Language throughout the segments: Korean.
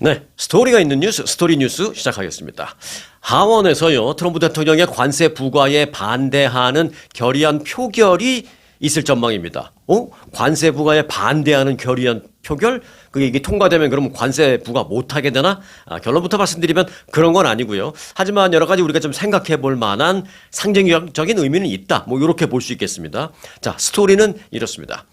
네, 스토리가 있는 뉴스, 스토리 뉴스 시작하겠습니다. 하원에서요, 트럼프 대통령의 관세 부과에 반대하는 결의안 표결이 있을 전망입니다. 관세 부과에 반대하는 결의안 표결? 그게 이게 통과되면 그럼 관세 부과 못하게 되나? 결론부터 말씀드리면 그런 건 아니고요. 하지만 여러 가지 우리가 좀 생각해 볼 만한 상징적인 의미는 있다. 뭐 이렇게 볼 수 있겠습니다. 자, 스토리는 이렇습니다.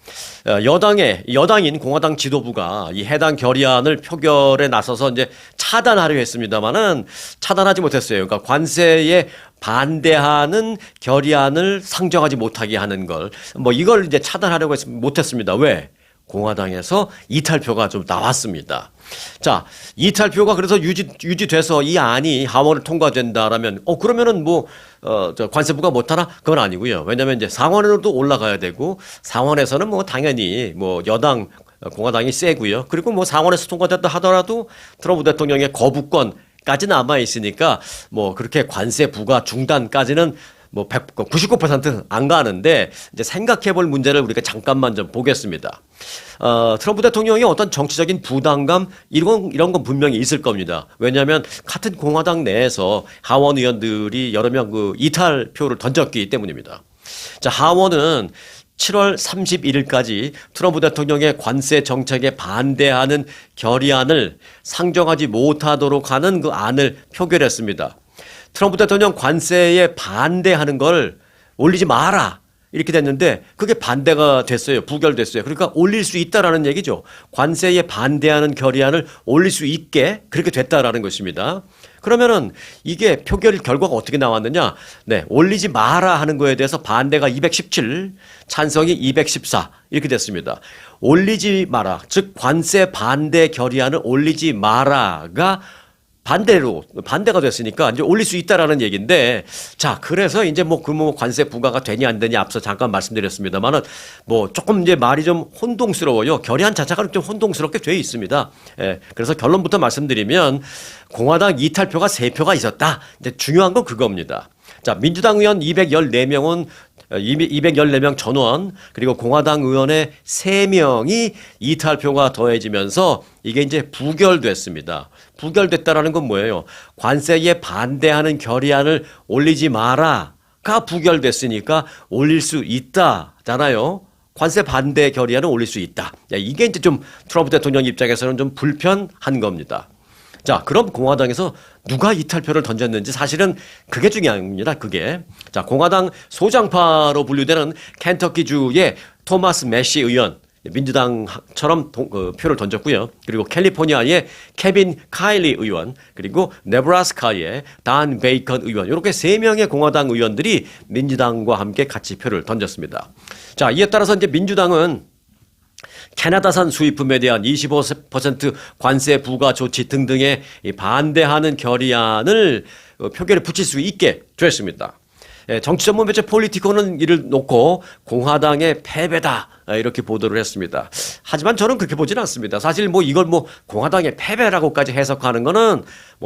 여당인 공화당 지도부가 이 해당 결의안을 표결에 나서서 이제 차단하려 했습니다만은 차단하지 못했어요. 그러니까 관세에 반대하는 결의안을 상정하지 못하게 하는 걸, 뭐 이걸 이제 차단하려고 못했습니다. 왜? 공화당에서 이탈표가 좀 나왔습니다. 자, 이탈표가 그래서 유지돼서 이 안이 하원을 통과된다라면, 그러면은 관세부가 못하나? 그건 아니고요. 왜냐면 이제 상원으로도 올라가야 되고, 상원에서는 뭐 당연히 여당, 공화당이 세고요. 그리고 뭐 상원에서 통과됐다 하더라도 트럼프 대통령의 거부권까지 남아 있으니까 그렇게 관세 부과 중단까지는 99%안 가는데, 이제 생각해 볼 문제를 우리가 잠깐만 좀 보겠습니다. 트럼프 대통령이 어떤 정치적인 부담감, 이런 건 분명히 있을 겁니다. 왜냐하면 같은 공화당 내에서 하원 의원들이 여러 명 이탈표를 던졌기 때문입니다. 자, 하원은 7월 31일까지 트럼프 대통령의 관세 정책에 반대하는 결의안을 상정하지 못하도록 하는 그 안을 표결했습니다. 트럼프 대통령 관세에 반대하는 걸 올리지 마라 이렇게 됐는데 그게 반대가 됐어요. 부결됐어요. 그러니까 올릴 수 있다라는 얘기죠. 관세에 반대하는 결의안을 올릴 수 있게 그렇게 됐다라는 것입니다. 그러면은 이게 표결 결과가 어떻게 나왔느냐? 네, 올리지 마라 하는 거에 대해서 반대가 217, 찬성이 214 이렇게 됐습니다. 올리지 마라, 즉 관세 반대 결의안을 올리지 마라가 반대가 됐으니까 이제 올릴 수 있다라는 얘기인데, 자, 그래서 이제 관세 부과가 되냐 안 되냐 앞서 잠깐 말씀드렸습니다만은 조금 이제 말이 좀 혼동스러워요. 결의안 자체가 좀 혼동스럽게 돼 있습니다. 그래서 결론부터 말씀드리면 공화당 이탈표가 3표가 있었다. 이제 중요한 건 그겁니다. 자, 민주당 의원 214명 전원, 그리고 공화당 의원의 3명이 이탈표가 더해지면서 이게 이제 부결됐습니다. 부결됐다라는 건 뭐예요? 관세에 반대하는 결의안을 올리지 마라가 부결됐으니까 올릴 수 있다잖아요. 관세 반대 결의안을 올릴 수 있다. 이게 이제 좀 트럼프 대통령 입장에서는 좀 불편한 겁니다. 자, 그럼 공화당에서 누가 이탈표를 던졌는지 사실은 그게 중요합니다. 그게. 자, 공화당 소장파로 분류되는 켄터키주의 토마스 매시 의원, 민주당처럼 표를 던졌고요. 그리고 캘리포니아의 케빈 카일리 의원, 그리고 네브라스카의 단 베이컨 의원, 이렇게 3명의 공화당 의원들이 민주당과 함께 같이 표를 던졌습니다. 자, 이에 따라서 이제 민주당은 캐나다산 수입품에 대한 25% 관세 부과 조치 등등에 반대하는 결의안을 표결에 붙일 수 있게 됐습니다. 정치 전문 매체 폴리티코는 이를 놓고 공화당의 패배다 이렇게 보도를 했습니다. 하지만 저는 그렇게 보지는 않습니다. 사실 이걸 공화당의 패배라고까지 해석하는 거는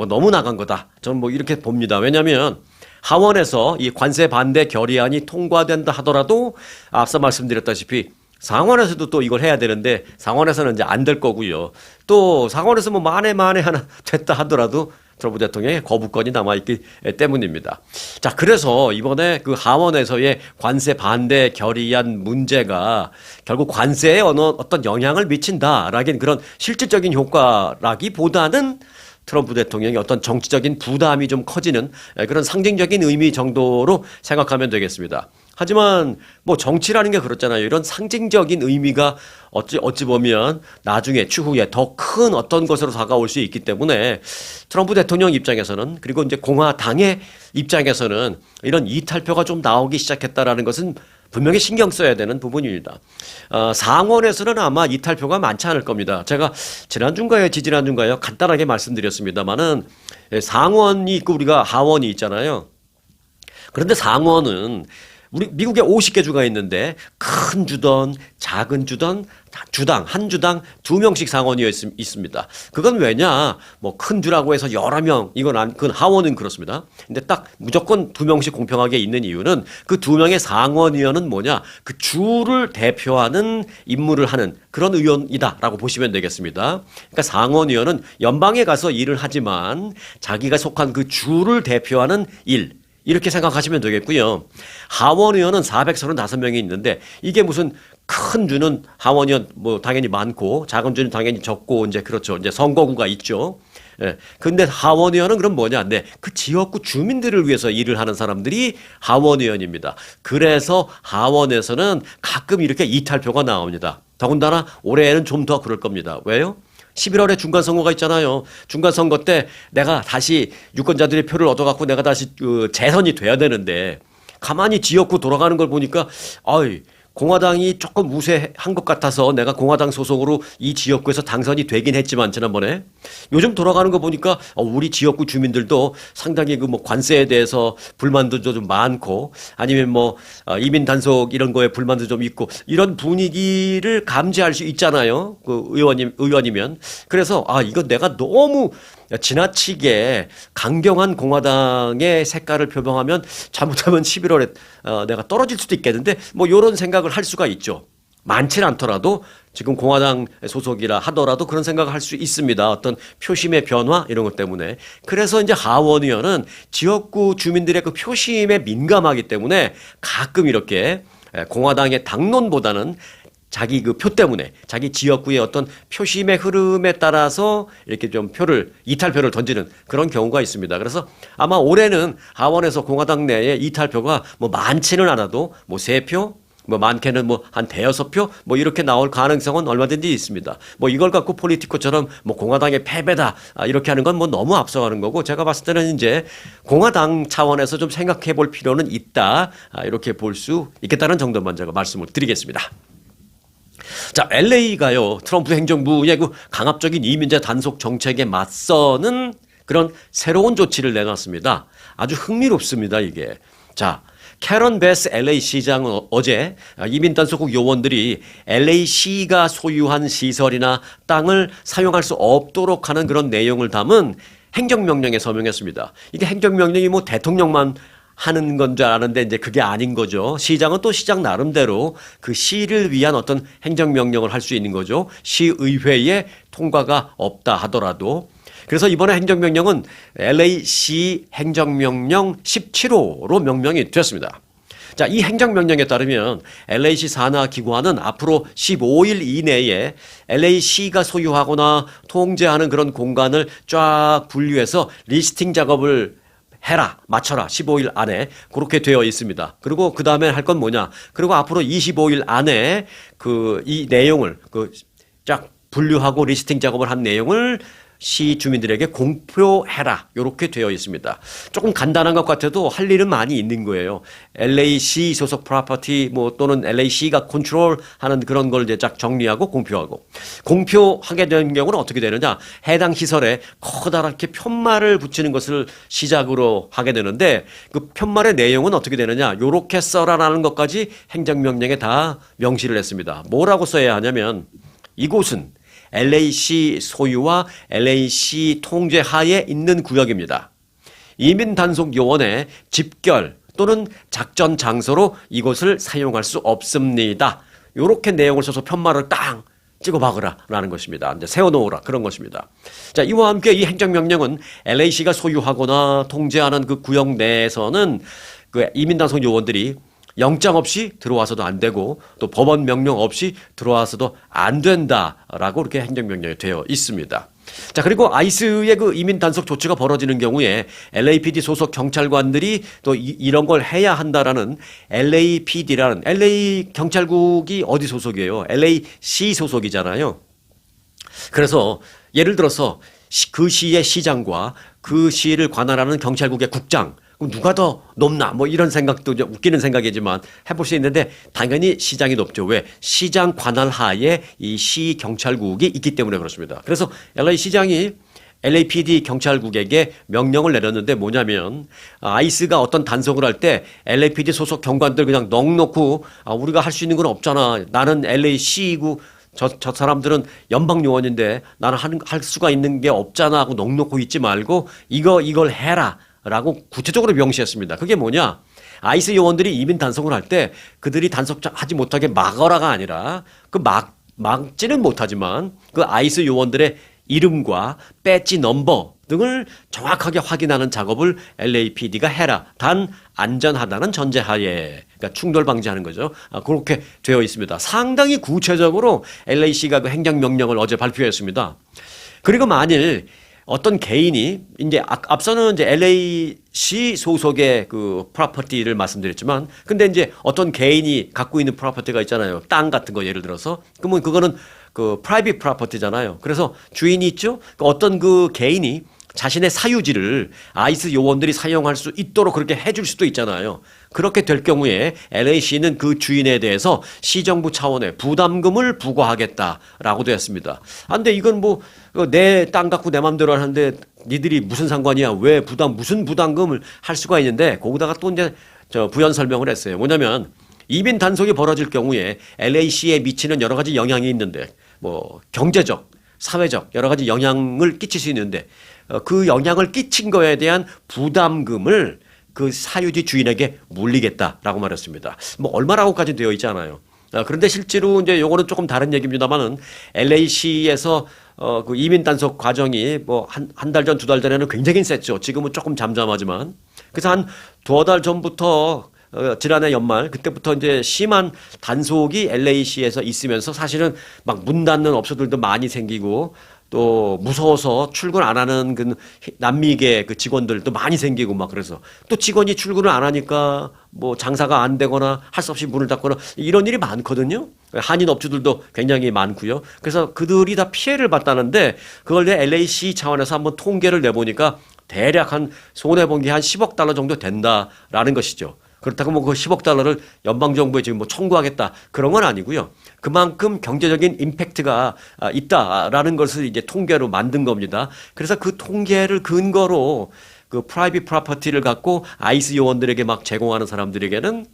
너무 나간 거다. 저는 이렇게 봅니다. 왜냐하면 하원에서 이 관세 반대 결의안이 통과된다 하더라도 앞서 말씀드렸다시피 상원에서도 또 이걸 해야 되는데 상원에서는 이제 안 될 거고요. 또 상원에서 만에 하나 됐다 하더라도 트럼프 대통령의 거부권이 남아있기 때문입니다. 자, 그래서 이번에 그 하원에서의 관세 반대 결의안 문제가 결국 관세에 어떤 영향을 미친다라긴 그런 실질적인 효과라기보다는 트럼프 대통령이 어떤 정치적인 부담이 좀 커지는 그런 상징적인 의미 정도로 생각하면 되겠습니다. 하지만 정치라는 게 그렇잖아요. 이런 상징적인 의미가 어찌 보면 나중에 추후에 더 큰 어떤 것으로 다가올 수 있기 때문에 트럼프 대통령 입장에서는, 그리고 이제 공화당의 입장에서는 이런 이탈표가 좀 나오기 시작했다라는 것은 분명히 신경 써야 되는 부분입니다. 상원에서는 아마 이탈표가 많지 않을 겁니다. 제가 지지난주인가요? 간단하게 말씀드렸습니다만은 상원이 있고 우리가 하원이 있잖아요. 그런데 상원은 우리 미국에 50개 주가 있는데 큰 주던 작은 주던 주당 한 주당 2명씩 상원이 있습니다. 그건 왜냐? 뭐 큰 주라고 해서 여러 명 그건 하원은 그렇습니다. 근데 딱 무조건 2명씩 공평하게 있는 이유는 그 2명의 상원의원은 뭐냐? 그 주를 대표하는 임무를 하는 그런 의원이다라고 보시면 되겠습니다. 그러니까 상원의원은 연방에 가서 일을 하지만 자기가 속한 그 주를 대표하는 일 이렇게 생각하시면 되겠고요. 하원의원은 435명이 있는데 이게 무슨 큰 주는 하원의원 뭐 당연히 많고 작은 주는 당연히 적고 이제 그렇죠. 이제 선거구가 있죠. 예. 근데 하원의원은 그럼 뭐냐? 네. 그 지역구 주민들을 위해서 일을 하는 사람들이 하원의원입니다. 그래서 하원에서는 가끔 이렇게 이탈표가 나옵니다. 더군다나 올해에는 좀 더 그럴 겁니다. 왜요? 11월에 중간선거가 있잖아요. 중간선거 때 내가 다시 유권자들의 표를 얻어갖고 내가 다시 재선이 돼야 되는데 가만히 지역구 돌아가는 걸 보니까 공화당이 조금 우세한 것 같아서 내가 공화당 소속으로 이 지역구에서 당선이 되긴 했지만 지난번에 요즘 돌아가는 거 보니까 우리 지역구 주민들도 상당히 그 뭐 관세에 대해서 불만도 좀 많고 아니면 뭐 이민 단속 이런 거에 불만도 좀 있고 이런 분위기를 감지할 수 있잖아요. 그 의원이면 그래서 이거 내가 너무 지나치게 강경한 공화당의 색깔을 표명하면 잘못하면 11월에 내가 떨어질 수도 있겠는데 뭐 이런 생각을 할 수가 있죠. 많지는 않더라도 지금 공화당 소속이라 하더라도 그런 생각을 할 수 있습니다. 어떤 표심의 변화 이런 것 때문에. 그래서 이제 하원의원은 지역구 주민들의 그 표심에 민감하기 때문에 가끔 이렇게 공화당의 당론보다는 자기 그 표 때문에 자기 지역구의 어떤 표심의 흐름에 따라서 이렇게 좀 이탈표를 던지는 그런 경우가 있습니다. 그래서 아마 올해는 하원에서 공화당 내에 이탈표가 뭐 많지는 않아도 뭐 3표, 뭐 많게는 뭐 한 5표 뭐 이렇게 나올 가능성은 얼마든지 있습니다. 뭐 이걸 갖고 폴리티코처럼 뭐 공화당의 패배다 이렇게 하는 건 뭐 너무 앞서가는 거고 제가 봤을 때는 이제 공화당 차원에서 좀 생각해 볼 필요는 있다 이렇게 볼 수 있겠다는 정도만 제가 말씀을 드리겠습니다. 자, LA가요, 트럼프 행정부의 그 강압적인 이민자 단속 정책에 맞서는 그런 새로운 조치를 내놨습니다. 아주 흥미롭습니다, 이게. 자, 캐런 베스 LA 시장은 어제 이민 단속국 요원들이 LA시가 소유한 시설이나 땅을 사용할 수 없도록 하는 그런 내용을 담은 행정명령에 서명했습니다. 이게 행정명령이 뭐 대통령만 하는 건 줄 아는데 이제 그게 아닌 거죠. 시장은 또 시장 나름대로 그 시를 위한 어떤 행정명령을 할 수 있는 거죠. 시의회에 통과가 없다 하더라도. 그래서 이번에 행정명령은 LA시 행정명령 17호로 명명이 됐습니다. 자, 이 행정명령에 따르면 LA시 산하기관은 앞으로 15일 이내에 LA시가 소유하거나 통제하는 그런 공간을 쫙 분류해서 리스팅 작업을 맞춰라. 15일 안에 그렇게 되어 있습니다. 그리고 그 다음에 할 건 뭐냐? 그리고 앞으로 25일 안에 이 내용을 쫙 분류하고 리스팅 작업을 한 내용을 시 주민들에게 공표해라. 이렇게 되어 있습니다. 조금 간단한 것 같아도 할 일은 많이 있는 거예요. LA시 소속 프로퍼티 또는 LA시가 컨트롤하는 그런 걸 이제 쫙 정리하고 공표하고. 공표하게 되는 경우는 어떻게 되느냐? 해당 시설에 커다랗게 편말을 붙이는 것을 시작으로 하게 되는데 그 편말의 내용은 어떻게 되느냐? 요렇게 써라라는 것까지 행정명령에 다 명시를 했습니다. 뭐라고 써야 하냐면 이곳은 LA시 소유와 LA시 통제 하에 있는 구역입니다. 이민 단속 요원의 집결 또는 작전 장소로 이곳을 사용할 수 없습니다. 이렇게 내용을 써서 편말을 딱 찍어박으라라는 것입니다. 이제 세워놓으라 그런 것입니다. 자, 이와 함께 이 행정명령은 LA시가 소유하거나 통제하는 그 구역 내에서는 그 이민 단속 요원들이 영장 없이 들어와서도 안 되고 또 법원 명령 없이 들어와서도 안 된다라고 이렇게 행정명령이 되어 있습니다. 자, 그리고 아이스의 그 이민 단속 조치가 벌어지는 경우에 LAPD 소속 경찰관들이 또 이런 걸 해야 한다라는 LAPD라는 LA 경찰국이 어디 소속이에요? LA시 소속이잖아요. 그래서 예를 들어서 그 시의 시장과 그 시를 관할하는 경찰국의 국장 누가 더 높나? 이런 생각도 웃기는 생각이지만 해볼 수 있는데 당연히 시장이 높죠. 왜? 시장 관할 하에 이 시 경찰국이 있기 때문에 그렇습니다. 그래서 LA 시장이 LAPD 경찰국에게 명령을 내렸는데 뭐냐면 아이스가 어떤 단속을 할 때 LAPD 소속 경관들 그냥 넋놓고 우리가 할 수 있는 건 없잖아. 나는 LAC이고 저 사람들은 연방 요원인데 나는 할 수가 있는 게 없잖아 하고 넋놓고 있지 말고 이걸 해라 라고 구체적으로 명시했습니다. 그게 뭐냐? 아이스 요원들이 이민 단속을 할 때 그들이 단속하지 못하게 막어라가 아니라 막지는 못하지만 그 아이스 요원들의 이름과 배지 넘버 등을 정확하게 확인하는 작업을 LAPD가 해라. 단 안전하다는 전제하에, 그러니까 충돌 방지하는 거죠. 그렇게 되어 있습니다. 상당히 구체적으로 LAC가 그 행정명령을 어제 발표했습니다. 그리고 만일 어떤 개인이 이제 앞서는 이제 LAC 소속의 그 프로퍼티를 말씀드렸지만, 근데 이제 어떤 개인이 갖고 있는 프로퍼티가 있잖아요. 땅 같은 거 예를 들어서. 그러면 그거는 그 프라이빗 프로퍼티잖아요. 그래서 주인이 있죠. 어떤 그 개인이 자신의 사유지를 아이스 요원들이 사용할 수 있도록 그렇게 해줄 수도 있잖아요. 그렇게 될 경우에 LAC는 그 주인에 대해서 시정부 차원의 부담금을 부과하겠다라고 되었습니다. 근데 이건 뭐 내 땅 갖고 내 맘대로 하는데 니들이 무슨 상관이야? 왜 무슨 부담금을 할 수가 있는데 거기다가 또 이제 부연 설명을 했어요. 뭐냐면 이민 단속이 벌어질 경우에 LAC에 미치는 여러 가지 영향이 있는데 뭐 경제적, 사회적 여러 가지 영향을 끼칠 수 있는데 그 영향을 끼친 거에 대한 부담금을 그 사유지 주인에게 물리겠다라고 말했습니다. 뭐 얼마라고까지 되어 있지 않아요. 그런데 실제로 이제 요거는 조금 다른 얘기입니다만은 LAC에서 그 이민 단속 과정이 뭐 한 달 전, 두 달 전에는 굉장히 셌죠. 지금은 조금 잠잠하지만. 그래서 한 두어 달 전부터 지난해 연말 그때부터 이제 심한 단속이 LAC에서 있으면서 사실은 막 문 닫는 업소들도 많이 생기고 또 무서워서 출근 안 하는 그 남미계 그 직원들도 많이 생기고 막 그래서 또 직원이 출근을 안 하니까 뭐 장사가 안 되거나 할 수 없이 문을 닫거나 이런 일이 많거든요. 한인 업주들도 굉장히 많고요. 그래서 그들이 다 피해를 봤다는데 그걸 내 LAC 차원에서 한번 통계를 내보니까 대략 한 손해본 게 한 10억 달러 정도 된다라는 것이죠. 그렇다고 뭐 그 10억 달러를 연방정부에 지금 뭐 청구하겠다 그런 건 아니고요. 그만큼 경제적인 임팩트가 있다라는 것을 이제 통계로 만든 겁니다. 그래서 그 통계를 근거로 그 프라이빗 프로퍼티를 갖고 아이스 요원들에게 막 제공하는 사람들에게는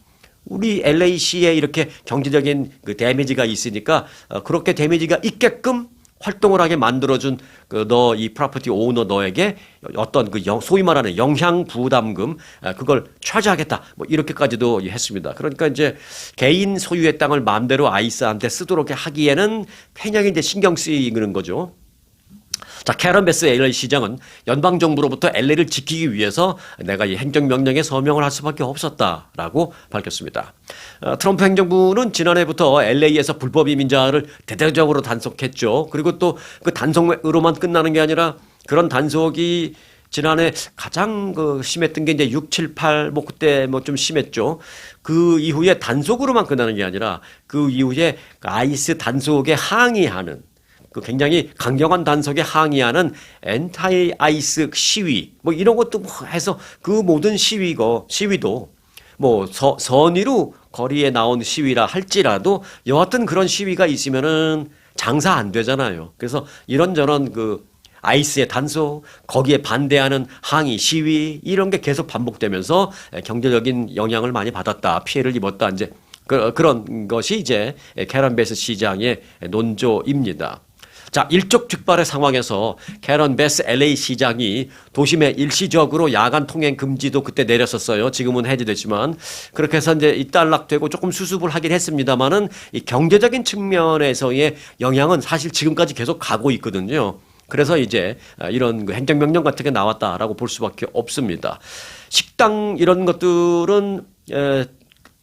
우리 LAC에 이렇게 경제적인 그 데미지가 있으니까 그렇게 데미지가 있게끔 활동을 하게 만들어준 그 너 이 프로퍼티 오너 너에게 어떤 그 소위 말하는 영향 부담금 그걸 차지하겠다 뭐 이렇게까지도 했습니다. 그러니까 이제 개인 소유의 땅을 마음대로 아이스한테 쓰도록 하기에는 굉장히 이제 신경 쓰이는 거죠. 자, 캐런 베스 LA 시장은 연방 정부로부터 LA를 지키기 위해서 내가 이 행정명령에 서명을 할 수밖에 없었다라고 밝혔습니다. 트럼프 행정부는 지난해부터 LA에서 불법 이민자를 대대적으로 단속했죠. 그리고 또 그 단속으로만 끝나는 게 아니라 그런 단속이 지난해 가장 그 심했던 게 이제 6, 7, 8, 뭐 그때 뭐 좀 심했죠. 그 이후에 단속으로만 끝나는 게 아니라 그 이후에 아이스 단속에 항의하는 그 굉장히 강경한 단속에 항의하는 엔타이 아이스 시위 뭐 이런 것도 뭐 해서 그 모든 시위도 뭐 선의로 거리에 나온 시위라 할지라도 여하튼 그런 시위가 있으면은 장사 안 되잖아요. 그래서 이런저런 그 아이스의 단속, 거기에 반대하는 항의, 시위 이런 게 계속 반복되면서 경제적인 영향을 많이 받았다, 피해를 입었다 이제 그런 것이 이제 캐런 베스 시장의 논조입니다. 자, 일촉즉발의 상황에서 캐런 베스 LA 시장이 도심에 일시적으로 야간 통행 금지도 그때 내렸었어요. 지금은 해제됐지만 그렇게 해서 이제 일단락되고 조금 수습을 하긴 했습니다만은 이 경제적인 측면에서의 영향은 사실 지금까지 계속 가고 있거든요. 그래서 이제 이런 그 행정명령 같은 게 나왔다라고 볼 수밖에 없습니다. 식당 이런 것들은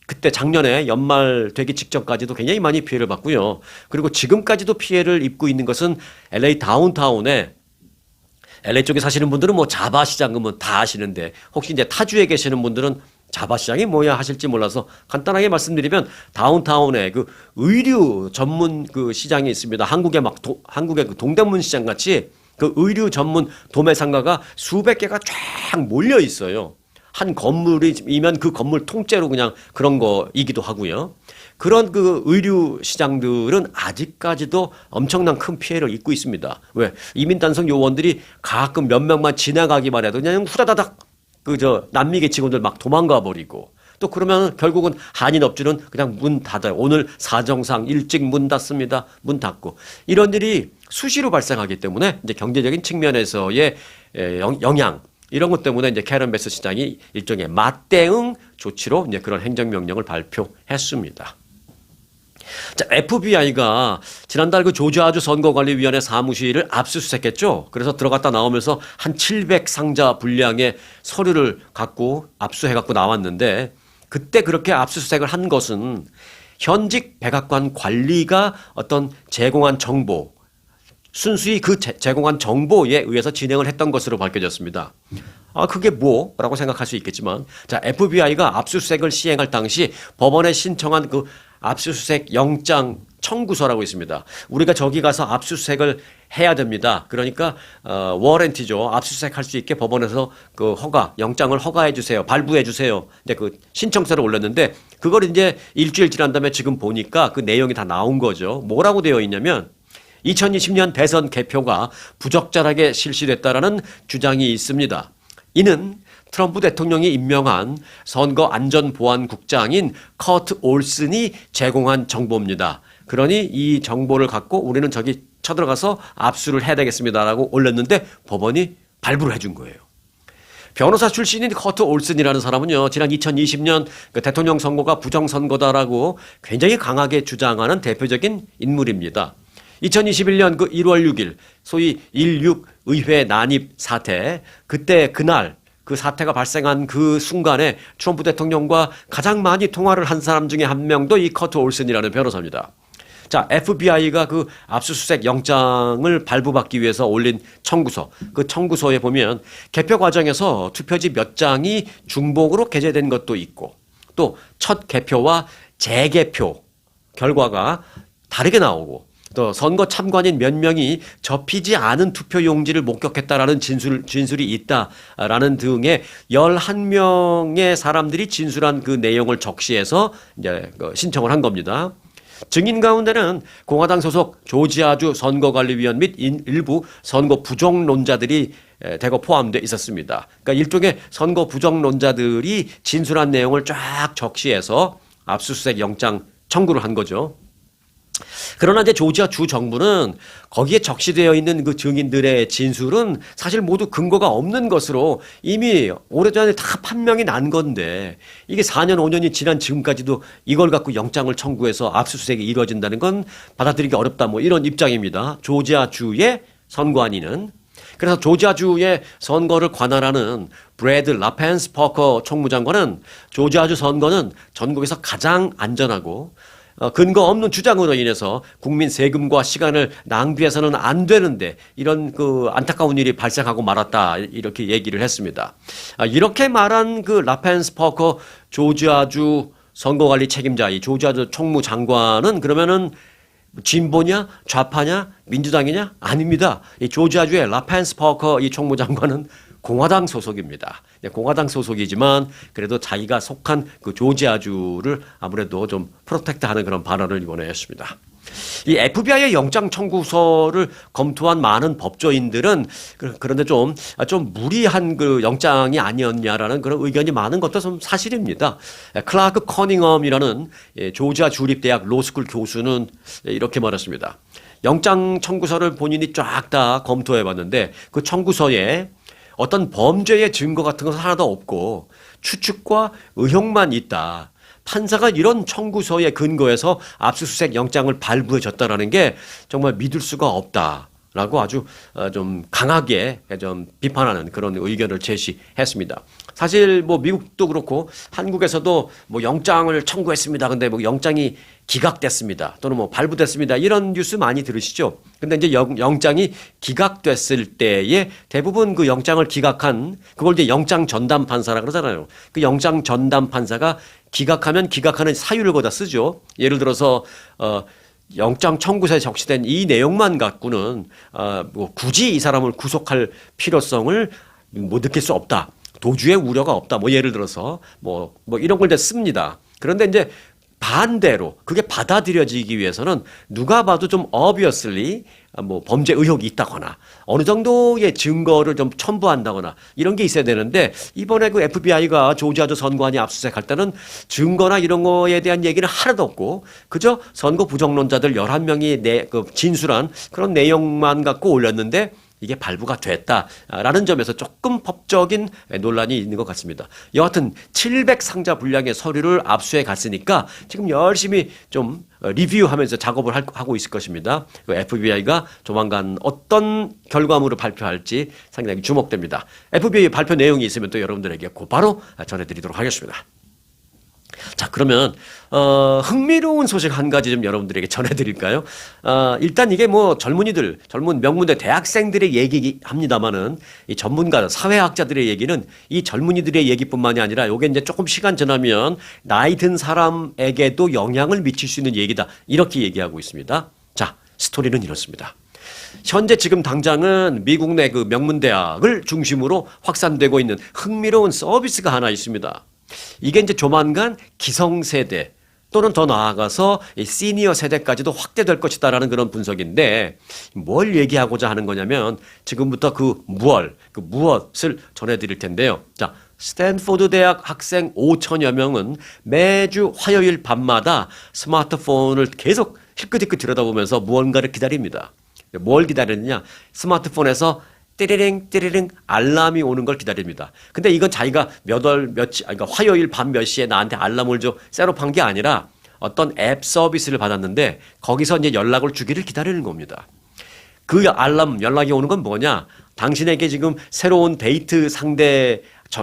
그때 작년에 연말 되기 직전까지도 굉장히 많이 피해를 봤고요. 그리고 지금까지도 피해를 입고 있는 것은 LA 다운타운에 LA 쪽에 사시는 분들은 뭐 자바 시장 그러면 다 아시는데 혹시 이제 타주에 계시는 분들은 자바 시장이 뭐야 하실지 몰라서 간단하게 말씀드리면 다운타운에 그 의류 전문 그 시장이 있습니다. 한국의 그 동대문 시장 같이 그 의류 전문 도매 상가가 수백 개가 쫙 몰려 있어요. 한 건물이면 그 건물 통째로 그냥 그런 거이기도 하고요. 그런 그 의류 시장들은 아직까지도 엄청난 큰 피해를 입고 있습니다. 왜? 이민 단속 요원들이 가끔 몇 명만 지나가기만 해도 그냥 후다다닥 남미계 직원들 막 도망가 버리고 또 그러면 결국은 한인 업주는 그냥 문 닫아요. 오늘 사정상 일찍 문 닫습니다. 문 닫고 이런 일이 수시로 발생하기 때문에 이제 경제적인 측면에서의 영향 이런 것 때문에 이제 캐런 베스 시장이 일종의 맞대응 조치로 이제 그런 행정명령을 발표했습니다. 자, FBI가 지난달 그 조지아주 선거관리위원회 사무실을 압수수색했죠. 그래서 들어갔다 나오면서 한 700상자 분량의 서류를 갖고 압수해갖고 나왔는데 그때 그렇게 압수수색을 한 것은 현직 백악관 관리가 어떤 제공한 정보, 순수히 그 제공한 정보에 의해서 진행을 했던 것으로 밝혀졌습니다. 아, 그게 뭐라고 생각할 수 있겠지만, 자, FBI가 압수수색을 시행할 당시 법원에 신청한 그 압수수색 영장 청구서라고 있습니다. 우리가 저기 가서 압수수색을 해야 됩니다. 그러니까 워런티죠. 압수수색할 수 있게 법원에서 그 영장을 허가해 주세요. 발부해 주세요. 근데 그 신청서를 올렸는데 그걸 이제 일주일 지난 다음에 지금 보니까 그 내용이 다 나온 거죠. 뭐라고 되어 있냐면 2020년 대선 개표가 부적절하게 실시됐다라는 주장이 있습니다. 이는 트럼프 대통령이 임명한 선거안전보안국장인 커트 올슨이 제공한 정보입니다. 그러니 이 정보를 갖고 우리는 저기 쳐들어가서 압수를 해야 되겠습니다라고 올렸는데 법원이 발부를 해준 거예요. 변호사 출신인 커트 올슨이라는 사람은요, 지난 2020년 그 대통령 선거가 부정선거다라고 굉장히 강하게 주장하는 대표적인 인물입니다. 2021년 그 1월 6일 소위 16 의회 난입 사태, 그날 그 사태가 발생한 그 순간에 트럼프 대통령과 가장 많이 통화를 한 사람 중에 한 명도 이 커트 올슨이라는 변호사입니다. 자, FBI가 그 압수수색 영장을 발부받기 위해서 올린 청구서, 그 청구서에 보면 개표 과정에서 투표지 몇 장이 중복으로 게재된 것도 있고 또 첫 개표와 재개표 결과가 다르게 나오고 또 선거 참관인 몇 명이 접히지 않은 투표용지를 목격했다라는 진술이 있다라는 등의 11명의 사람들이 진술한 그 내용을 적시해서 이제 신청을 한 겁니다. 증인 가운데는 공화당 소속 조지아주 선거관리위원 및 일부 선거 부정론자들이 대거 포함되어 있었습니다. 그러니까 일종의 선거 부정론자들이 진술한 내용을 쫙 적시해서 압수수색 영장 청구를 한 거죠. 그러나 이제 조지아 주 정부는 거기에 적시되어 있는 그 증인들의 진술은 사실 모두 근거가 없는 것으로 이미 오래전에 다 판명이 난 건데 이게 4년, 5년이 지난 지금까지도 이걸 갖고 영장을 청구해서 압수수색이 이루어진다는 건 받아들이기 어렵다 뭐 이런 입장입니다. 조지아 주의 선관위는. 그래서 조지아 주의 선거를 관할하는 브래드 라펜스퍼커 총무장관은 조지아주 선거는 전국에서 가장 안전하고 근거 없는 주장으로 인해서 국민 세금과 시간을 낭비해서는 안 되는데 이런 그 안타까운 일이 발생하고 말았다 이렇게 얘기를 했습니다. 이렇게 말한 그 라펜스퍼커 조지아주 선거관리 책임자 이 조지아주 총무장관은 그러면은 진보냐 좌파냐 민주당이냐 아닙니다. 이 조지아주의 라펜스퍼커 이 총무장관은 공화당 소속입니다. 공화당 소속이지만 그래도 자기가 속한 그 조지아주를 아무래도 좀 프로텍트하는 그런 발언을 이번에 했습니다. 이 FBI의 영장 청구서를 검토한 많은 법조인들은 그런데 좀 무리한 그 영장이 아니었냐라는 그런 의견이 많은 것도 좀 사실입니다. 클라크 커닝엄이라는 조지아 주립대학 로스쿨 교수는 이렇게 말했습니다. 영장 청구서를 본인이 쫙 다 검토해 봤는데 그 청구서에 어떤 범죄의 증거 같은 것은 하나도 없고 추측과 의혹만 있다. 판사가 이런 청구서에 근거해서 압수수색 영장을 발부해줬다라는 게 정말 믿을 수가 없다라고 아주 좀 강하게 좀 비판하는 그런 의견을 제시했습니다. 사실 뭐 미국도 그렇고 한국에서도 뭐 영장을 청구했습니다. 근데 뭐 영장이 기각됐습니다. 또는 뭐 발부됐습니다. 이런 뉴스 많이 들으시죠? 근데 이제 영장이 기각됐을 때에 대부분 그 영장을 기각한 그걸 이제 영장 전담 판사라 그러잖아요. 그 영장 전담 판사가 기각하면 기각하는 사유를 거다 쓰죠. 예를 들어서 영장 청구서에 적시된 이 내용만 갖고는 뭐 굳이 이 사람을 구속할 필요성을 뭐 느낄 수 없다. 도주의 우려가 없다. 뭐 예를 들어서 뭐 이런 걸 이제 씁니다. 그런데 이제 반대로 그게 받아들여지기 위해서는 누가 봐도 좀 obviously 뭐 범죄 의혹이 있다거나 어느 정도의 증거를 좀 첨부한다거나 이런 게 있어야 되는데 이번에 그 FBI가 조지아주 선관위 압수수색할 때는 증거나 이런 거에 대한 얘기는 하나도 없고 그저 선거 부정론자들 11명이 그 진술한 그런 내용만 갖고 올렸는데 이게 발부가 됐다라는 점에서 조금 법적인 논란이 있는 것 같습니다. 여하튼 700상자 분량의 서류를 압수해 갔으니까 지금 열심히 좀 리뷰하면서 작업을 하고 있을 것입니다. FBI가 조만간 어떤 결과물을 발표할지 상당히 주목됩니다. FBI 발표 내용이 있으면 또 여러분들에게 곧바로 전해드리도록 하겠습니다. 자, 그러면 흥미로운 소식 한 가지 좀 여러분들에게 전해드릴까요? 일단 이게 뭐 젊은 명문대 대학생들의 얘기합니다만은 이 전문가, 사회학자들의 얘기는 이 젊은이들의 얘기뿐만이 아니라 이게 이제 조금 시간 지나면 나이 든 사람에게도 영향을 미칠 수 있는 얘기다. 이렇게 얘기하고 있습니다. 자, 스토리는 이렇습니다. 현재 지금 당장은 미국 내 그 명문대학을 중심으로 확산되고 있는 흥미로운 서비스가 하나 있습니다. 이게 이제 조만간 기성세대 또는 더 나아가서 시니어 세대까지도 확대될 것이다라는 그런 분석인데 뭘 얘기하고자 하는 거냐면 지금부터 무엇을 전해드릴 텐데요. 자, 스탠포드 대학 학생 5천여 명은 매주 화요일 밤마다 스마트폰을 계속 힐끗힐끗 들여다보면서 무언가를 기다립니다. 뭘 기다리느냐? 스마트폰에서 띠리링 띠리링 알람이 오는 걸 기다립니다. 근데 이건 자기가 그러니까 화요일 밤 몇 시에 나한테 알람을 셋업한 게 아니라 어떤 앱 서비스를 받았는데 거기서 이제 연락을 주기를 기다리는 겁니다. 그 알람 연락이 오는 건 뭐냐? 당신에게 지금 새로운 데이트 상대,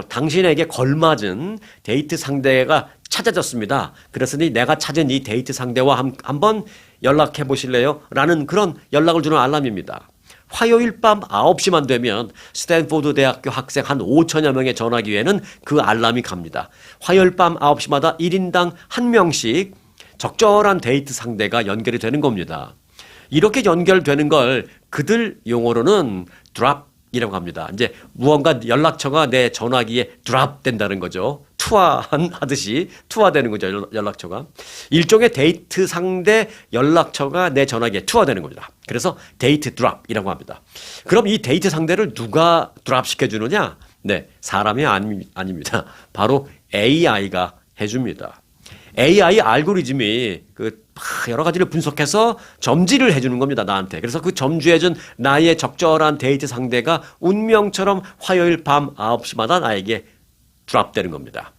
당신에게 걸맞은 데이트 상대가 찾아졌습니다. 그랬으니 내가 찾은 이 데이트 상대와 한번 연락해 보실래요? 라는 그런 연락을 주는 알람입니다. 화요일 밤 9시만 되면 스탠포드 대학교 학생 한 5천여 명의 전화기에는 그 알람이 갑니다. 화요일 밤 9시마다 1인당 1명씩 적절한 데이트 상대가 연결이 되는 겁니다. 이렇게 연결되는 걸 그들 용어로는 드랍이라고 합니다. 이제 무언가 연락처가 내 전화기에 드랍된다는 거죠. 투하하듯이 투하되는 거죠. 연락처가. 일종의 데이트 상대 연락처가 내 전화기에 투하되는 겁니다. 그래서 데이트 드랍이라고 합니다. 그럼 이 데이트 상대를 누가 드랍 시켜주느냐? 네, 사람이 아닙니다. 바로 AI가 해줍니다. AI 알고리즘이 여러 가지를 분석해서 점지를 해주는 겁니다, 나한테. 그래서 그 점주해준 나의 적절한 데이트 상대가 운명처럼 화요일 밤 9시마다 나에게 드랍되는 겁니다.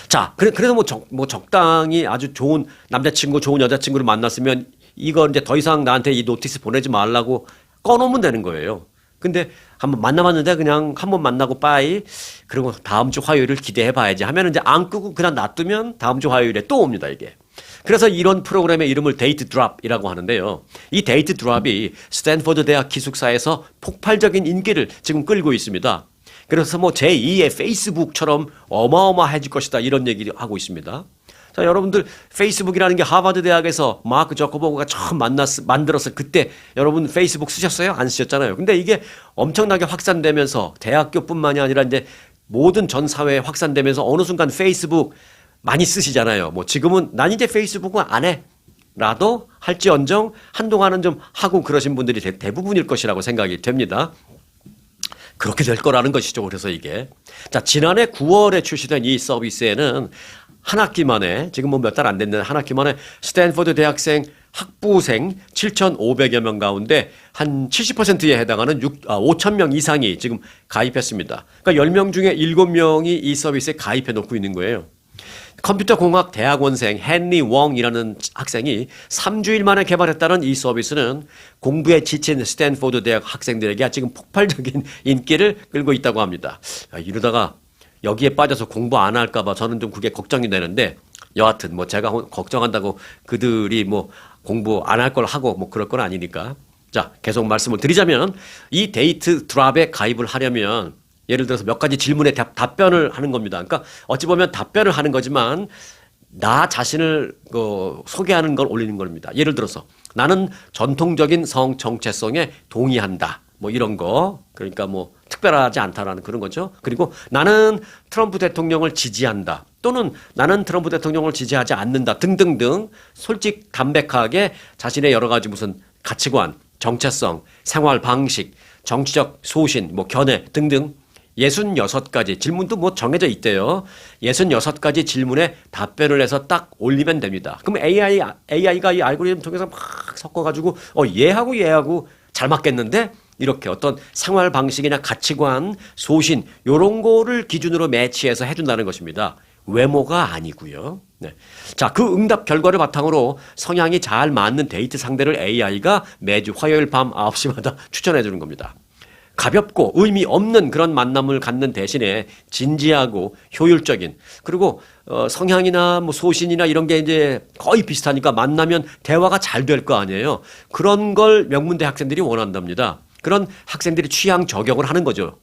자, 그래서 뭐 적당히 아주 좋은 남자친구, 좋은 여자친구를 만났으면 이거 이제 더 이상 나한테 이 노티스 보내지 말라고 꺼놓으면 되는 거예요. 근데 한번 만나봤는데 그냥 한번 만나고 빠이, 그리고 다음 주 화요일을 기대해 봐야지 하면 이제 안 끄고 그냥 놔두면 다음 주 화요일에 또 옵니다, 이게. 그래서 이런 프로그램의 이름을 데이트 드랍이라고 하는데요. 이 데이트 드랍이 스탠포드 대학 기숙사에서 폭발적인 인기를 지금 끌고 있습니다. 그래서 뭐 제2의 페이스북처럼 어마어마해질 것이다 이런 얘기를 하고 있습니다. 자, 여러분들 페이스북이라는 게 하버드 대학에서 마크 저커버그가 처음 만들었을 그때 여러분 페이스북 쓰셨어요? 안 쓰셨잖아요. 근데 이게 엄청나게 확산되면서 대학교뿐만이 아니라 이제 모든 전 사회에 확산되면서 어느 순간 페이스북 많이 쓰시잖아요. 뭐 지금은 난 이제 페이스북은 안 해. 라도 할지언정 한동안은 좀 하고 그러신 분들이 대부분일 것이라고 생각이 됩니다. 그렇게 될 거라는 것이죠. 그래서 이게. 자, 지난해 9월에 출시된 이 서비스에는 한 학기 만에, 지금 뭐 몇 달 안 됐는데 한 학기 만에 스탠포드 대학생 학부생 7,500여 명 가운데 한 70%에 해당하는 5,000명 이상이 지금 가입했습니다. 그러니까 10명 중에 7명이 이 서비스에 가입해 놓고 있는 거예요. 컴퓨터공학 대학원생 헨리 웡이라는 학생이 3주일 만에 개발했다는 이 서비스는 공부에 지친 스탠포드 대학 학생들에게 지금 폭발적인 인기를 끌고 있다고 합니다. 이러다가 여기에 빠져서 공부 안 할까 봐 저는 좀 그게 걱정이 되는데 여하튼 뭐 제가 걱정한다고 그들이 뭐 공부 안 할 걸 하고 뭐 그럴 건 아니니까. 자, 계속 말씀을 드리자면 이 데이트 드랍에 가입을 하려면 예를 들어서 몇 가지 질문에 답변을 하는 겁니다. 그러니까 어찌 보면 답변을 하는 거지만 나 자신을 소개하는 걸 올리는 겁니다. 예를 들어서 나는 전통적인 성 정체성에 동의한다. 뭐 이런 거. 그러니까 뭐 특별하지 않다라는 그런 거죠. 그리고 나는 트럼프 대통령을 지지한다. 또는 나는 트럼프 대통령을 지지하지 않는다 등등등 솔직 담백하게 자신의 여러 가지 무슨 가치관, 정체성, 생활 방식, 정치적 소신, 뭐 견해 등등 66가지 질문도 뭐 정해져 있대요. 66가지 질문에 답변을 해서 딱 올리면 됩니다. 그럼 AI가 이 알고리즘 통해서 막 섞어가지고 얘하고 잘 맞겠는데? 이렇게 어떤 생활 방식이나 가치관, 소신 요런 거를 기준으로 매치해서 해준다는 것입니다. 외모가 아니고요. 네. 자, 그 응답 결과를 바탕으로 성향이 잘 맞는 데이트 상대를 AI가 매주 화요일 밤 9시마다 추천해 주는 겁니다. 가볍고 의미 없는 그런 만남을 갖는 대신에 진지하고 효율적인 그리고 성향이나 뭐 소신이나 이런 게 이제 거의 비슷하니까 만나면 대화가 잘 될 거 아니에요. 그런 걸 명문대 학생들이 원한답니다. 그런 학생들이 취향 저격을 하는 거죠.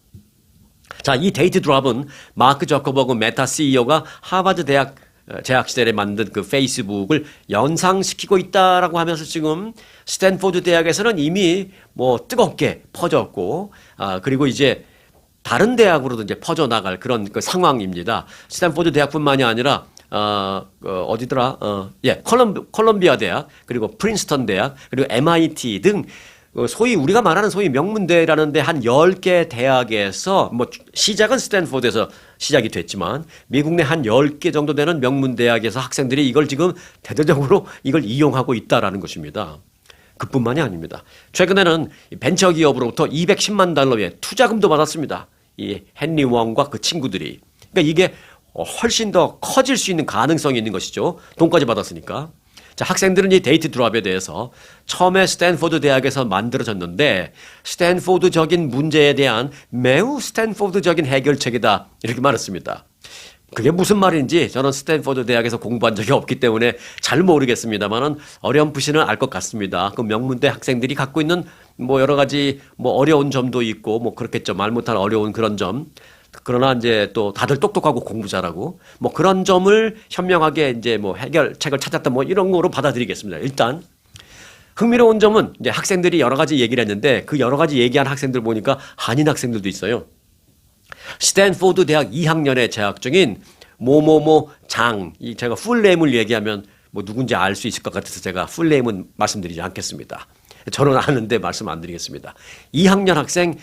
자, 이 데이트 드랍은 마크 저커버그 메타 CEO가 하버드 대학 재학 시절에 만든 그 페이스북을 연상시키고 있다라고 하면서 지금 스탠포드 대학에서는 이미 뭐 뜨겁게 퍼졌고, 그리고 이제 다른 대학으로도 이제 퍼져나갈 그런 그 상황입니다. 스탠포드 대학뿐만이 아니라 어디더라? 컬럼비아 대학, 그리고 프린스턴 대학, 그리고 MIT 등 소위 우리가 말하는 소위 명문대라는 데 한 10개 대학에서 뭐 시작은 스탠포드에서 시작이 됐지만 미국 내 한 10개 정도 되는 명문대학에서 학생들이 이걸 지금 대대적으로 이걸 이용하고 있다라는 것입니다. 그뿐만이 아닙니다. 최근에는 벤처 기업으로부터 210만 달러의 투자금도 받았습니다. 이 헨리 왕과 그 친구들이. 그러니까 이게 훨씬 더 커질 수 있는 가능성이 있는 것이죠. 돈까지 받았으니까. 자, 학생들은 이 데이트 드랍에 대해서 처음에 스탠포드 대학에서 만들어졌는데 스탠포드적인 문제에 대한 매우 스탠포드적인 해결책이다 이렇게 말했습니다. 그게 무슨 말인지 저는 스탠포드 대학에서 공부한 적이 없기 때문에 잘 모르겠습니다만은 어렴풋이는 알 것 같습니다. 그 명문대 학생들이 갖고 있는 뭐 여러 가지 뭐 어려운 점도 있고 뭐 그렇겠죠. 말 못할 어려운 그런 점. 그러나 이제 또 다들 똑똑하고 공부 잘하고 뭐 그런 점을 현명하게 이제 뭐 해결책을 찾았다 뭐 이런 거로 받아들이겠습니다. 일단 흥미로운 점은 이제 학생들이 여러 가지 얘기를 했는데 그 여러 가지 얘기한 학생들 보니까 한인 학생들도 있어요. 스탠포드 대학 2학년에 재학 중인 뭐뭐뭐 장, 제가 풀네임을 얘기하면 뭐 누군지 알 수 있을 것 같아서 제가 풀네임은 말씀드리지 않겠습니다. 저는 아는데 말씀 안 드리겠습니다. 2학년 학생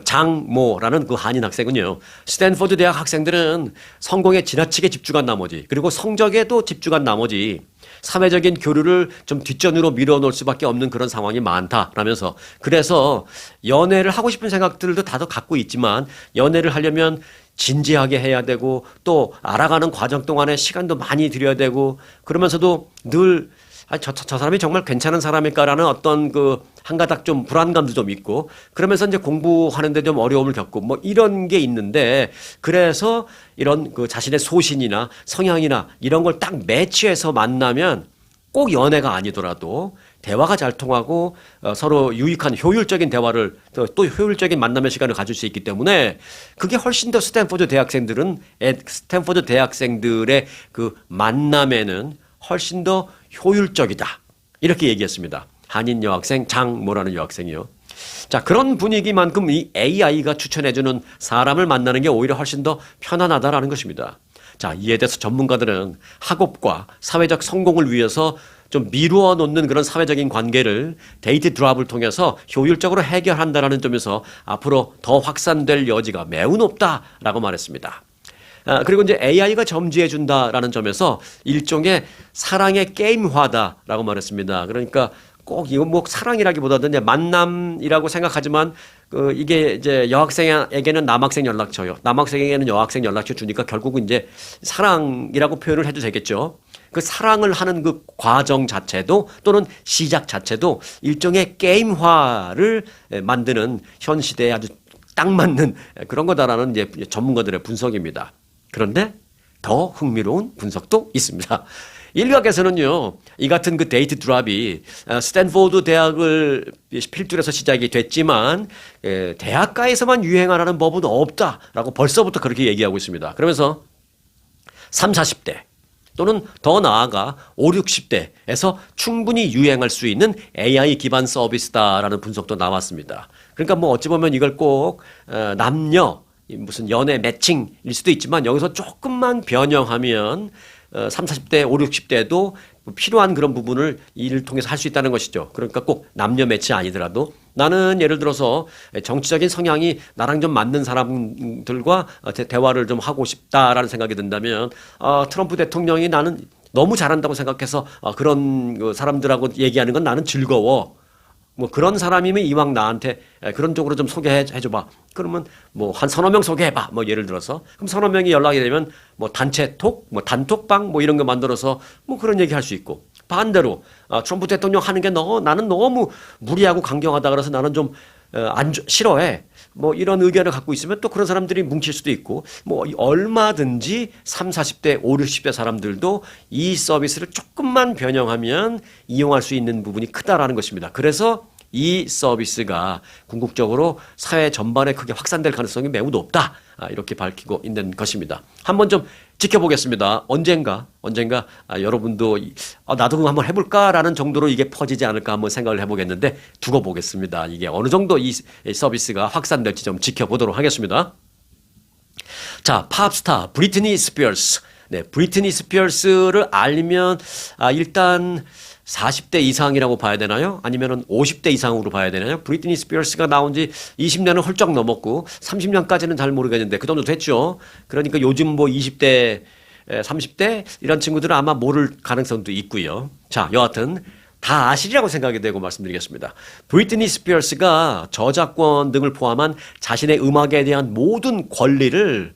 장모라는 그 한인 학생은요. 스탠포드 대학 학생들은 성공에 지나치게 집중한 나머지 그리고 성적에도 집중한 나머지 사회적인 교류를 좀 뒷전으로 밀어놓을 수밖에 없는 그런 상황이 많다라면서 그래서 연애를 하고 싶은 생각들도 다들 갖고 있지만 연애를 하려면 진지하게 해야 되고 또 알아가는 과정 동안에 시간도 많이 들여야 되고 그러면서도 늘 저 사람이 정말 괜찮은 사람일까라는 어떤 그 한가닥 좀 불안감도 좀 있고 그러면서 이제 공부하는데 좀 어려움을 겪고 뭐 이런 게 있는데 그래서 이런 그 자신의 소신이나 성향이나 이런 걸 딱 매치해서 만나면 꼭 연애가 아니더라도 대화가 잘 통하고 서로 유익한 효율적인 대화를 또 효율적인 만남의 시간을 가질 수 있기 때문에 그게 훨씬 더 스탠포드 대학생들의 그 만남에는 훨씬 더 효율적이다. 이렇게 얘기했습니다. 한인 여학생 장모라는 여학생이요. 자, 그런 분위기만큼 이 AI가 추천해주는 사람을 만나는 게 오히려 훨씬 더 편안하다라는 것입니다. 자, 이에 대해서 전문가들은 학업과 사회적 성공을 위해서 좀 미루어 놓는 그런 사회적인 관계를 데이트 드랍을 통해서 효율적으로 해결한다라는 점에서 앞으로 더 확산될 여지가 매우 높다라고 말했습니다. 그리고 이제 AI가 점지해 준다라는 점에서 일종의 사랑의 게임화다라고 말했습니다. 그러니까 꼭 이건 뭐 사랑이라기보다는 이제 만남이라고 생각하지만 이게 이제 여학생에게는 남학생 연락처요. 남학생에게는 여학생 연락처 주니까 결국은 이제 사랑이라고 표현을 해도 되겠죠. 그 사랑을 하는 그 과정 자체도 또는 시작 자체도 일종의 게임화를 만드는 현 시대에 아주 딱 맞는 그런 거다라는 이제 전문가들의 분석입니다. 그런데 더 흥미로운 분석도 있습니다. 일각에서는요, 이 같은 그 데이트 드랍이 스탠포드 대학을 필두로 해서 시작이 됐지만 대학가에서만 유행하라는 법은 없다라고 벌써부터 그렇게 얘기하고 있습니다. 그러면서 30, 40대 또는 더 나아가 5, 60대에서 충분히 유행할 수 있는 AI 기반 서비스다라는 분석도 나왔습니다. 그러니까 뭐 어찌 보면 이걸 꼭 남녀 무슨 연애 매칭일 수도 있지만 여기서 조금만 변형하면 30, 40대, 50, 60대도 필요한 그런 부분을 이를 통해서 할 수 있다는 것이죠. 그러니까 꼭 남녀 매치 아니더라도 나는 예를 들어서 정치적인 성향이 나랑 좀 맞는 사람들과 대화를 좀 하고 싶다라는 생각이 든다면 트럼프 대통령이 나는 너무 잘한다고 생각해서 그런 사람들하고 얘기하는 건 나는 즐거워. 뭐 그런 사람이면 이왕 나한테 그런 쪽으로 좀 소개해줘봐. 그러면 뭐 한 서너 명 소개해봐. 뭐 예를 들어서 그럼 서너 명이 연락이 되면 뭐 단체톡, 뭐 단톡방 뭐 이런 거 만들어서 뭐 그런 얘기 할 수 있고 반대로 트럼프 대통령 하는 게 나는 너무 무리하고 강경하다 그래서 나는 좀 싫어해. 뭐 이런 의견을 갖고 있으면 또 그런 사람들이 뭉칠 수도 있고 뭐 얼마든지 3, 40대, 5, 60대 사람들도 이 서비스를 조금만 변형하면 이용할 수 있는 부분이 크다라는 것입니다. 그래서 이 서비스가 궁극적으로 사회 전반에 크게 확산될 가능성이 매우 높다. 이렇게 밝히고 있는 것입니다. 한번 좀 지켜보겠습니다. 언젠가 여러분도 나도 그거 한번 해볼까라는 정도로 이게 퍼지지 않을까 한번 생각을 해보겠는데 두고 보겠습니다. 이게 어느 정도 이 서비스가 확산될지 좀 지켜보도록 하겠습니다. 자, 팝스타 브리트니 스피어스. 네, 브리트니 스피어스를 알면 일단 40대 이상이라고 봐야 되나요? 아니면은 50대 이상으로 봐야 되나요? 브리트니 스피어스가 나온 지 20년은 훌쩍 넘었고 30년까지는 잘 모르겠는데 그 정도 됐죠. 그러니까 요즘 뭐 20대, 30대 이런 친구들은 아마 모를 가능성도 있고요. 자, 여하튼 다 아시리라고 생각이 되고 말씀드리겠습니다. 브리트니 스피어스가 저작권 등을 포함한 자신의 음악에 대한 모든 권리를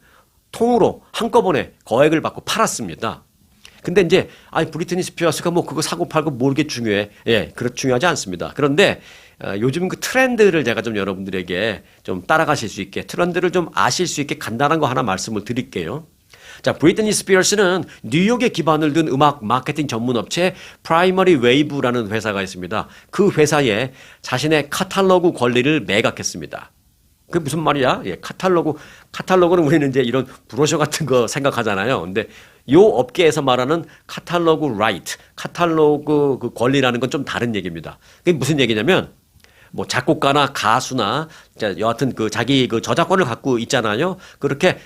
통으로 한꺼번에 거액을 받고 팔았습니다. 근데 이제 브리트니 스피어스가 뭐 그거 사고 팔고 모르게 중요해. 예, 중요하지 않습니다. 그런데 요즘 그 트렌드를 제가 좀 여러분들에게 좀 따라가실 수 있게 트렌드를 좀 아실 수 있게 간단한 거 하나 말씀을 드릴게요. 자, 브리트니 스피어스는 뉴욕에 기반을 둔 음악 마케팅 전문 업체 프라이머리 웨이브라는 회사가 있습니다. 그 회사에 자신의 카탈로그 권리를 매각했습니다. 그게 무슨 말이야? 예, 카탈로그는 우리는 이제 이런 브로셔 같은 거 생각하잖아요. 근데 요 업계에서 말하는 카탈로그 라이트, 카탈로그 그 권리라는 건 좀 다른 얘기입니다. 그게 무슨 얘기냐면 뭐 작곡가나 가수나 여하튼 그 자기 그 저작권을 갖고 있잖아요. 그렇게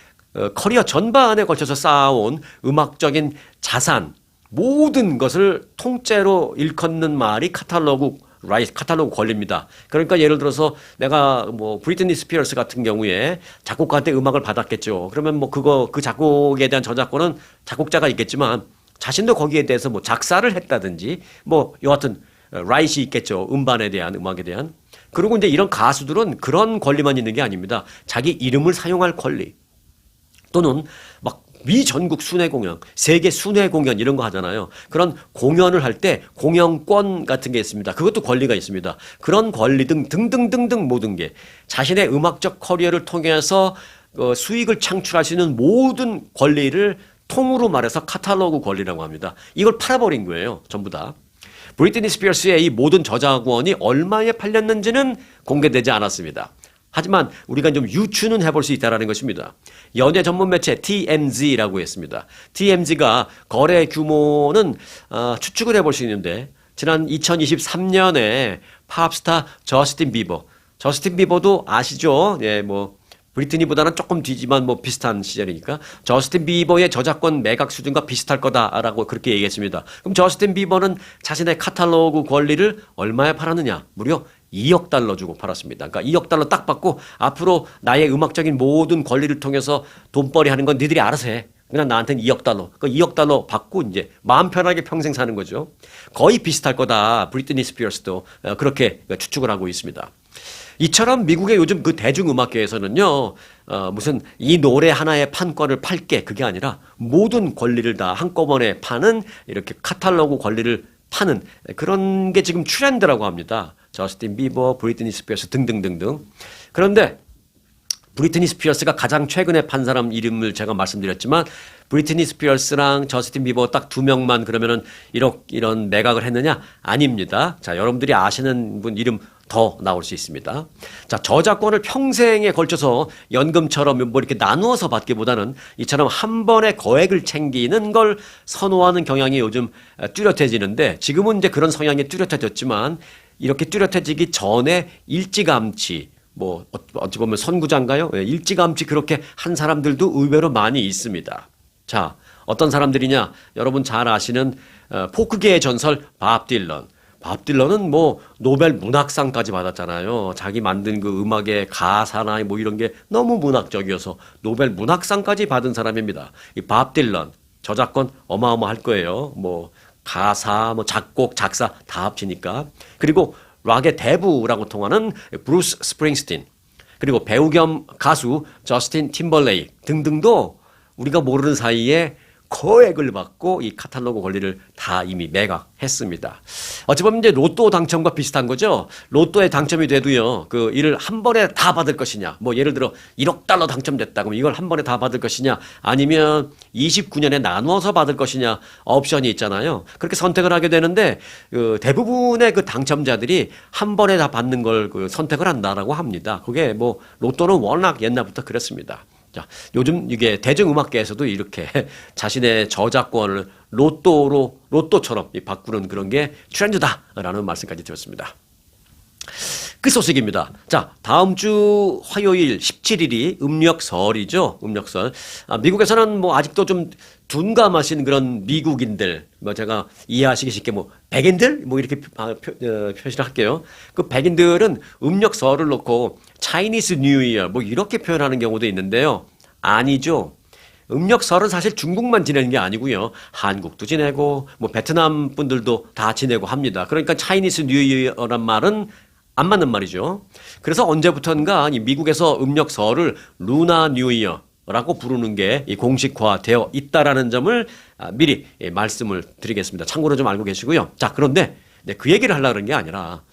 커리어 전반에 걸쳐서 쌓아온 음악적인 자산 모든 것을 통째로 일컫는 말이 카탈로그 권리입니다. 그러니까 예를 들어서 내가 뭐 브리트니 스피어스 같은 경우에 작곡가한테 음악을 받았겠죠. 그러면 뭐 그 작곡에 대한 저작권은 작곡자가 있겠지만 자신도 거기에 대해서 뭐 작사를 했다든지 뭐 여하튼 라이트이 있겠죠. 음반에 대한 음악에 대한. 그리고 이제 이런 가수들은 그런 권리만 있는 게 아닙니다. 자기 이름을 사용할 권리 또는 막 미전국 순회 공연, 세계 순회 공연 이런 거 하잖아요. 그런 공연을 할 때 공연권 같은 게 있습니다. 그것도 권리가 있습니다. 그런 권리 등등등등 모든 게 자신의 음악적 커리어를 통해서 수익을 창출할 수 있는 모든 권리를 통으로 말해서 카탈로그 권리라고 합니다. 이걸 팔아버린 거예요. 전부 다. 브리트니 스피어스의 이 모든 저작권이 얼마에 팔렸는지는 공개되지 않았습니다. 하지만 우리가 좀 유추는 해볼 수 있다는 것입니다. 연예 전문 매체 TMZ라고 했습니다. TMZ가 거래 규모는 추측을 해볼 수 있는데 지난 2023년에 팝스타 저스틴 비버도 아시죠? 예, 뭐 브리트니보다는 조금 뒤지만 뭐 비슷한 시절이니까 저스틴 비버의 저작권 매각 수준과 비슷할 거다라고 그렇게 얘기했습니다. 그럼 저스틴 비버는 자신의 카탈로그 권리를 얼마에 팔았느냐? 무려 2억 달러 주고 팔았습니다. 그러니까 2억 달러 딱 받고 앞으로 나의 음악적인 모든 권리를 통해서 돈벌이 하는 건 니들이 알아서 해. 그냥 나한테는 2억 달러. 그 2억 달러 받고 이제 마음 편하게 평생 사는 거죠. 거의 비슷할 거다. 브리트니 스피어스도 그렇게 추측을 하고 있습니다. 이처럼 미국의 요즘 그 대중음악계에서는요, 무슨 이 노래 하나의 판권을 팔게 그게 아니라 모든 권리를 다 한꺼번에 파는 이렇게 카탈로그 권리를 파는 그런 게 지금 트렌드라고 합니다. 저스틴 비버, 브리트니 스피어스 등등등등. 그런데 브리트니 스피어스가 가장 최근에 판 사람 이름을 제가 말씀드렸지만 브리트니 스피어스랑 저스틴 비버 딱 두 명만 그러면은 이런 매각을 했느냐? 아닙니다. 자, 여러분들이 아시는 분 이름 더 나올 수 있습니다. 자, 저작권을 평생에 걸쳐서 연금처럼 뭐 이렇게 나누어서 받기보다는 이처럼 한 번에 거액을 챙기는 걸 선호하는 경향이 요즘 뚜렷해지는데 지금은 이제 그런 성향이 뚜렷해졌지만 이렇게 뚜렷해지기 전에 일찌감치 뭐 어찌 보면 선구자인가요? 예, 일찌감치 그렇게 한 사람들도 의외로 많이 있습니다. 자, 어떤 사람들이냐? 여러분 잘 아시는 포크계의 전설 밥 딜런. 밥 딜런은 뭐 노벨 문학상까지 받았잖아요. 자기 만든 그 음악의 가사나 뭐 이런 게 너무 문학적이어서 노벨 문학상까지 받은 사람입니다. 이 밥 딜런 저작권 어마어마할 거예요. 뭐 가사, 뭐 작곡, 작사 다 합치니까. 그리고 락의 대부라고 통하는 브루스 스프링스틴, 그리고 배우 겸 가수 저스틴 팀벌레이크 등등도 우리가 모르는 사이에 거액을 받고 이 카탈로그 권리를 다 이미 매각했습니다. 어찌 보면 이제 로또 당첨과 비슷한 거죠. 로또에 당첨이 돼도요, 그 이를 한 번에 다 받을 것이냐, 뭐 예를 들어 1억 달러 당첨됐다, 그럼 이걸 한 번에 다 받을 것이냐, 아니면 29년에 나누어서 받을 것이냐 옵션이 있잖아요. 그렇게 선택을 하게 되는데 그 대부분의 그 당첨자들이 한 번에 다 받는 걸 그 선택을 한다라고 합니다. 그게 뭐 로또는 워낙 옛날부터 그랬습니다. 자, 요즘 이게 대중음악계에서도 이렇게 자신의 저작권을 로또처럼 바꾸는 그런 게 트렌드다라는 말씀까지 드렸습니다. 끝 소식입니다. 자, 다음 주 화요일 17일이 음력설이죠. 음력설. 미국에서는 뭐 아직도 좀 둔감하신 그런 미국인들, 뭐 제가 이해하시기 쉽게 뭐 백인들 뭐 이렇게 표시를 할게요. 그 백인들은 음력설을 놓고 차이니스 뉴 이어 뭐 이렇게 표현하는 경우도 있는데요. 아니죠. 음력설은 사실 중국만 지내는 게 아니고요. 한국도 지내고 뭐 베트남 분들도 다 지내고 합니다. 그러니까 차이니스 뉴 이어란 말은 안 맞는 말이죠. 그래서 언제부턴가 이 미국에서 음력설을 루나 뉴 이어라고 부르는 게 공식화되어 있다라는 점을 미리 말씀을 드리겠습니다. 참고로 좀 알고 계시고요. 자, 그런데 그 얘기를 하려고 그런 게 아니라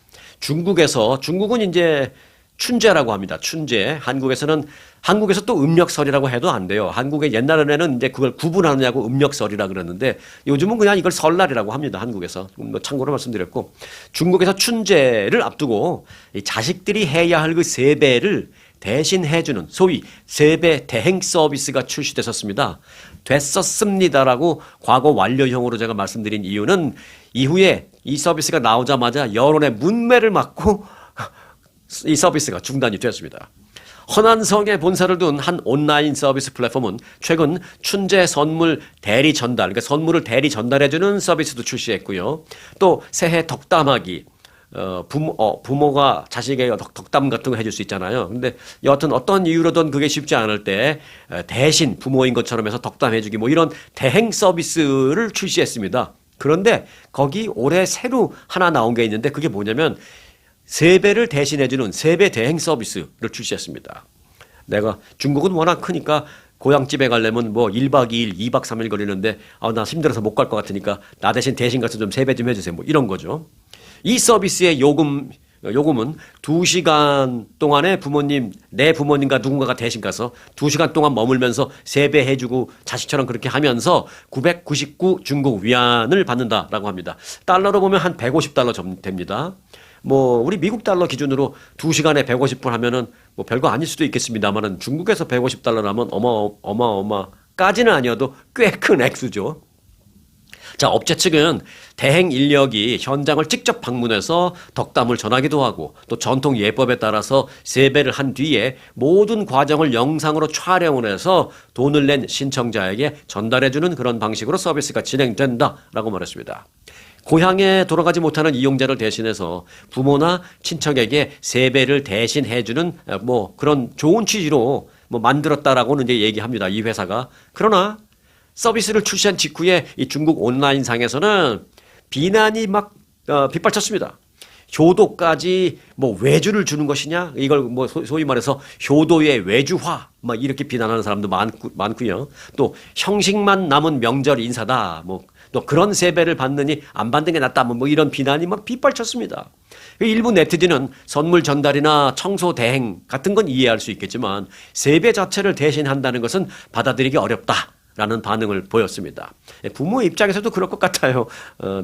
중국은 이제 춘제라고 합니다. 춘제. 한국에서 또 음력설이라고 해도 안 돼요. 한국의 옛날에는 이제 그걸 구분하느냐고 음력설이라 그랬는데 요즘은 그냥 이걸 설날이라고 합니다. 한국에서. 뭐 참고로 말씀드렸고, 중국에서 춘제를 앞두고 이 자식들이 해야 할 그 세배를 대신 해주는 소위 세배 대행 서비스가 출시됐었습니다. 됐었습니다라고 과거 완료형으로 제가 말씀드린 이유는 이후에 이 서비스가 나오자마자 여론의 문매를 맞고 이 서비스가 중단이 되었습니다. 허난성에 본사를 둔 한 온라인 서비스 플랫폼은 최근 춘제 선물 대리 전달, 그러니까 선물을 대리 전달해주는 서비스도 출시했고요. 또 새해 덕담하기, 부모가 자식에게 덕담 같은 거 해줄 수 있잖아요. 근데 여하튼 어떤 이유로든 그게 쉽지 않을 때 대신 부모인 것처럼 해서 덕담해주기 뭐 이런 대행 서비스를 출시했습니다. 그런데 거기 올해 새로 하나 나온 게 있는데 그게 뭐냐면 세배를 대신해주는 세배 대행 서비스를 출시했습니다. 내가 중국은 워낙 크니까 고향집에 가려면 뭐 1박 2일, 2박 3일 걸리는데 나 힘들어서 못 갈 것 같으니까 나 대신 가서 좀 세배 좀 해주세요. 뭐 이런 거죠. 이 서비스의 요금은 2시간 동안에 내 부모님과 누군가가 대신 가서 2시간 동안 머물면서 세배해주고 자식처럼 그렇게 하면서 999 중국 위안을 받는다라고 합니다. 달러로 보면 한 150달러 됩니다. 뭐 우리 미국 달러 기준으로 2시간에 150불 하면은 뭐 별거 아닐 수도 있겠습니다만은 중국에서 150달러라면 어마어마까지는 아니어도 꽤 큰 액수죠. 자, 업체 측은 대행 인력이 현장을 직접 방문해서 덕담을 전하기도 하고 또 전통 예법에 따라서 세배를 한 뒤에 모든 과정을 영상으로 촬영을 해서 돈을 낸 신청자에게 전달해주는 그런 방식으로 서비스가 진행된다라고 말했습니다. 고향에 돌아가지 못하는 이용자를 대신해서 부모나 친척에게 세배를 대신 해주는 뭐 그런 좋은 취지로 뭐 만들었다라고는 이제 얘기합니다. 이 회사가. 그러나 서비스를 출시한 직후에 이 중국 온라인상에서는 비난이 막 빗발쳤습니다. 효도까지 뭐 외주를 주는 것이냐? 이걸 뭐 소위 말해서 효도의 외주화 막 이렇게 비난하는 사람도 많고요. 또 형식만 남은 명절 인사다. 뭐 또 그런 세배를 받느니 안 받는 게 낫다. 뭐 이런 비난이 막 빗발쳤습니다. 일부 네티즌은 선물 전달이나 청소 대행 같은 건 이해할 수 있겠지만 세배 자체를 대신한다는 것은 받아들이기 어렵다라는 반응을 보였습니다. 부모의 입장에서도 그럴 것 같아요.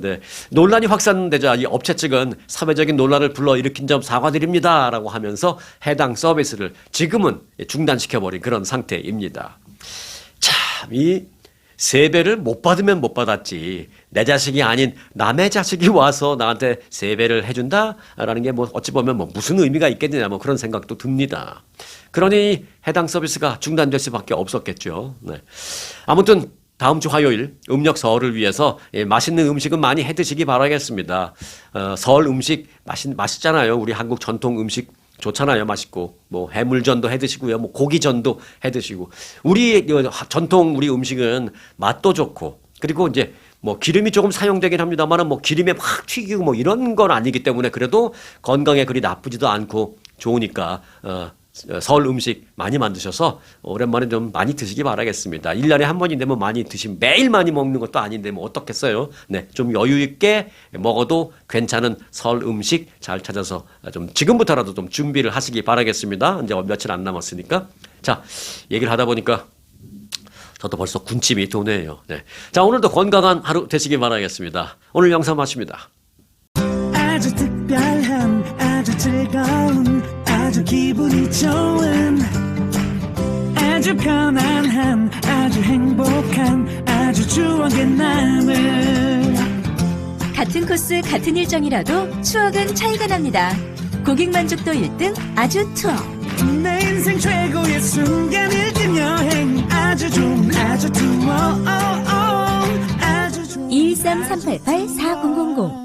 네. 논란이 확산되자 이 업체 측은 사회적인 논란을 불러일으킨 점 사과드립니다라고 하면서 해당 서비스를 지금은 중단시켜버린 그런 상태입니다. 참, 이 세배를 못 받으면 못 받았지. 내 자식이 아닌 남의 자식이 와서 나한테 세배를 해준다라는 게 뭐 어찌 보면 뭐 무슨 의미가 있겠느냐 뭐 그런 생각도 듭니다. 그러니 해당 서비스가 중단될 수밖에 없었겠죠. 네. 아무튼 다음 주 화요일 음력 설을 위해서 맛있는 음식은 많이 해 드시기 바라겠습니다. 설 음식 맛있잖아요. 우리 한국 전통 음식 좋잖아요. 맛있고 뭐 해물전도 해 드시고요. 뭐 고기전도 해 드시고 우리 전통 우리 음식은 맛도 좋고 그리고 이제 뭐 기름이 조금 사용되긴 합니다만은 뭐 기름에 확 튀기고 뭐 이런 건 아니기 때문에 그래도 건강에 그리 나쁘지도 않고 좋으니까 설 음식 많이 만드셔서 오랜만에 좀 많이 드시기 바라겠습니다. 1년에 한 번인데 뭐 많이 드시면 매일 많이 먹는 것도 아닌데 뭐 어떻겠어요? 네, 좀 여유 있게 먹어도 괜찮은 설 음식 잘 찾아서 좀 지금부터라도 좀 준비를 하시기 바라겠습니다. 이제 며칠 안 남았으니까. 자, 얘기를 하다 보니까 저도 벌써 군침이 도네요. 네. 자, 오늘도 건강한 하루 되시기 바라겠습니다. 오늘 영상 마칩니다. 아주 특별한 아주 즐거운 아주 기분이 좋은 아주 편안한 아주 행복한 아주 추억의 남을 같은 코스 같은 일정이라도 추억은 차이가 납니다. 고객 만족도 1등 아주 투어. 내 인생 최고의 순간 1등 여행 아주 좋은 아주 투어 아주 좋은 213-388-4000